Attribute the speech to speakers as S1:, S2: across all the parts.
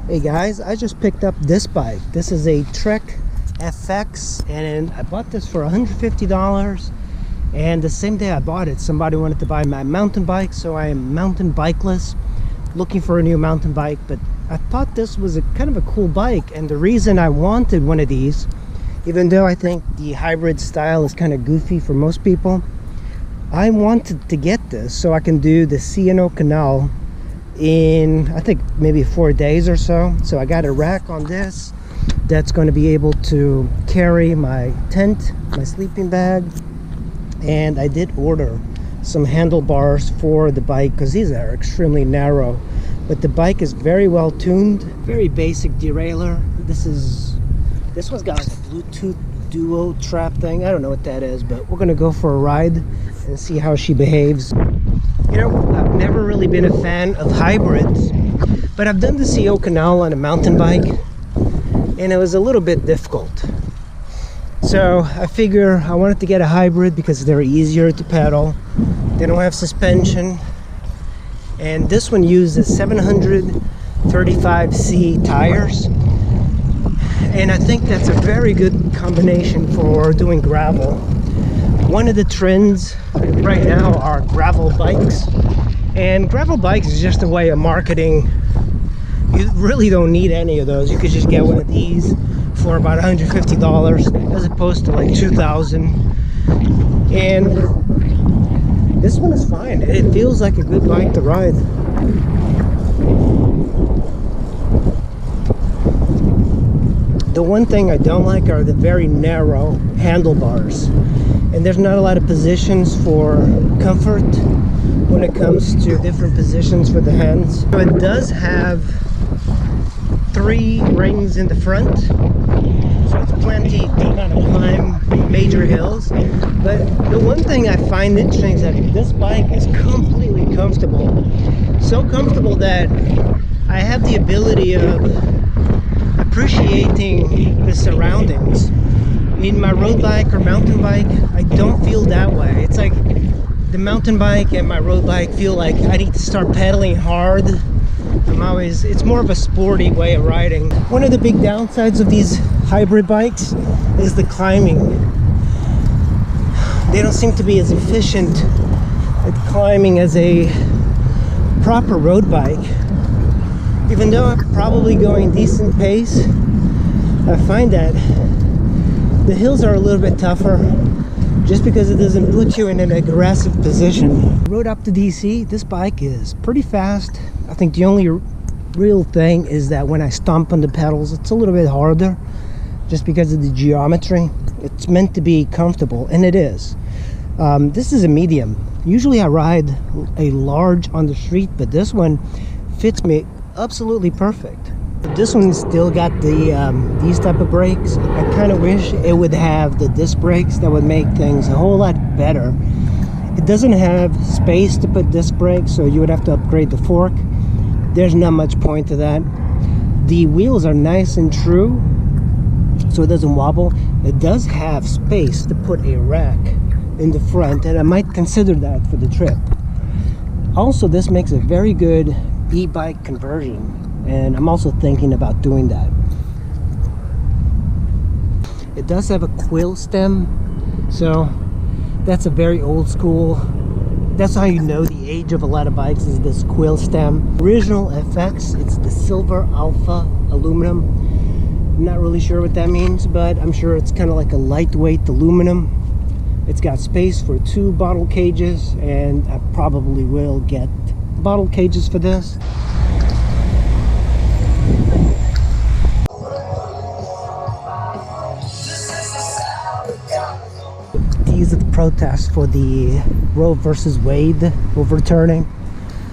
S1: Hey guys, I just picked up this bike. This is a Trek FX and I bought this for $150, and the same day I bought it somebody wanted to buy my mountain bike, so I am mountain bikeless, looking for a new mountain bike. But I thought this was a kind of a cool bike, and the reason I wanted one of these, even though I think the hybrid style is kind of goofy for most people, I wanted to get this so I can do the C&O Canal in I think maybe 4 days or so. So I got a rack on this that's going to be able to carry my tent, my sleeping bag, and I did order some handlebars for the bike because these are extremely narrow, but the bike is very well tuned. Very basic derailleur. This one's got like a Bluetooth duo trap thing. I don't know what that is, but we're gonna go for a ride and see how she behaves. You know, I've never really been a fan of hybrids, but I've done the C&O Canal on a mountain bike and it was a little bit difficult. So I figure I wanted to get a hybrid because they're easier to pedal. They don't have suspension. And this one uses 735C tires. And I think that's a very good combination for doing gravel. One of the trends right now are gravel bikes, and gravel bikes is just a way of marketing. You really don't need any of those. You could just get one of these for about $150 as opposed to like $2,000. And this one is fine. It feels like a good bike to ride. The one thing I don't like are the very narrow handlebars, and there's not a lot of positions for comfort when it comes to different positions for the hands. So it does have 3 rings in the front, so it's plenty to kind of climb major hills. But the one thing I find interesting is that this bike is completely comfortable. So comfortable that I have the ability of appreciating the surroundings. In my road bike or mountain bike, I don't feel that way. It's like the mountain bike and my road bike feel like I need to start pedaling hard. It's more of a sporty way of riding. One of the big downsides of these hybrid bikes is the climbing. They don't seem to be as efficient at climbing as a proper road bike. Even though I'm probably going decent pace, I find that the hills are a little bit tougher just because it doesn't put you in an aggressive position. Rode up to DC, this bike is pretty fast. I think the only real thing is that when I stomp on the pedals, it's a little bit harder just because of the geometry. It's meant to be comfortable, and it is. This is a medium. Usually I ride a large on the street, but this one fits me absolutely perfect. This one still got the these type of brakes. I kind of wish it would have the disc brakes. That would make things a whole lot better. It doesn't have space to put disc brakes, so you would have to upgrade the fork. There's not much point to that. The wheels are nice and true, so it doesn't wobble. It does have space to put a rack in the front, and I might consider that for the trip. Also, this makes a very good e-bike conversion, and I'm also thinking about doing that. It does have a quill stem, so that's a very old school. That's how you know the age of a lot of bikes, is this quill stem. Original FX, it's the silver alpha aluminum. I'm not really sure what that means, but I'm sure it's kind of like a lightweight aluminum. It's got space for 2 bottle cages, and I probably will get bottle cages for this. These are the protests for the Roe versus Wade overturning.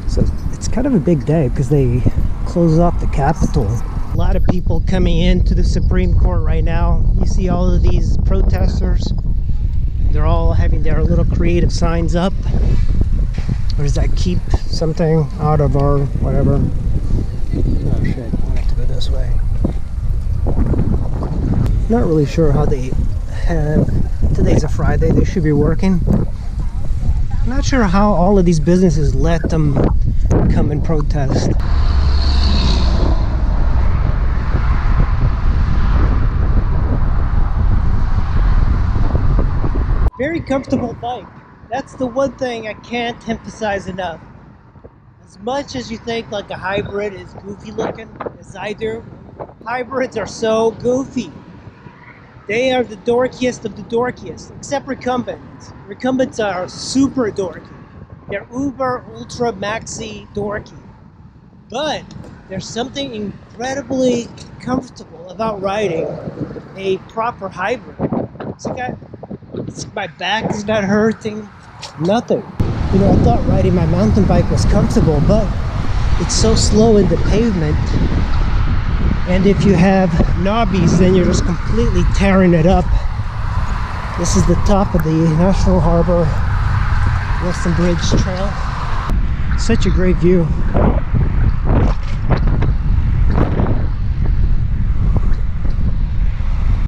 S1: So it's kind of a big day because they close off the Capitol. A lot of people coming into the Supreme Court right now. You see all of these protesters. They're all having their little creative signs up. Or does that keep something out of our whatever? Oh shit, I have to go this way. Not really sure how they have. Today's a Friday, they should be working. I'm not sure how all of these businesses let them come and protest. comfortable bike. That's the one thing I can't emphasize enough. As much as you think like a hybrid is goofy looking, as I do, hybrids are so goofy. They are the dorkiest of the dorkiest, except recumbents. Recumbents are super dorky. They're uber, ultra, maxi dorky. But there's something incredibly comfortable about riding a proper hybrid. My back is not hurting, nothing. You know, I thought riding my mountain bike was comfortable, but it's so slow in the pavement. And if you have knobbies, then you're just completely tearing it up. This is the top of the National Harbor Wilson Bridge Trail. Such a great view.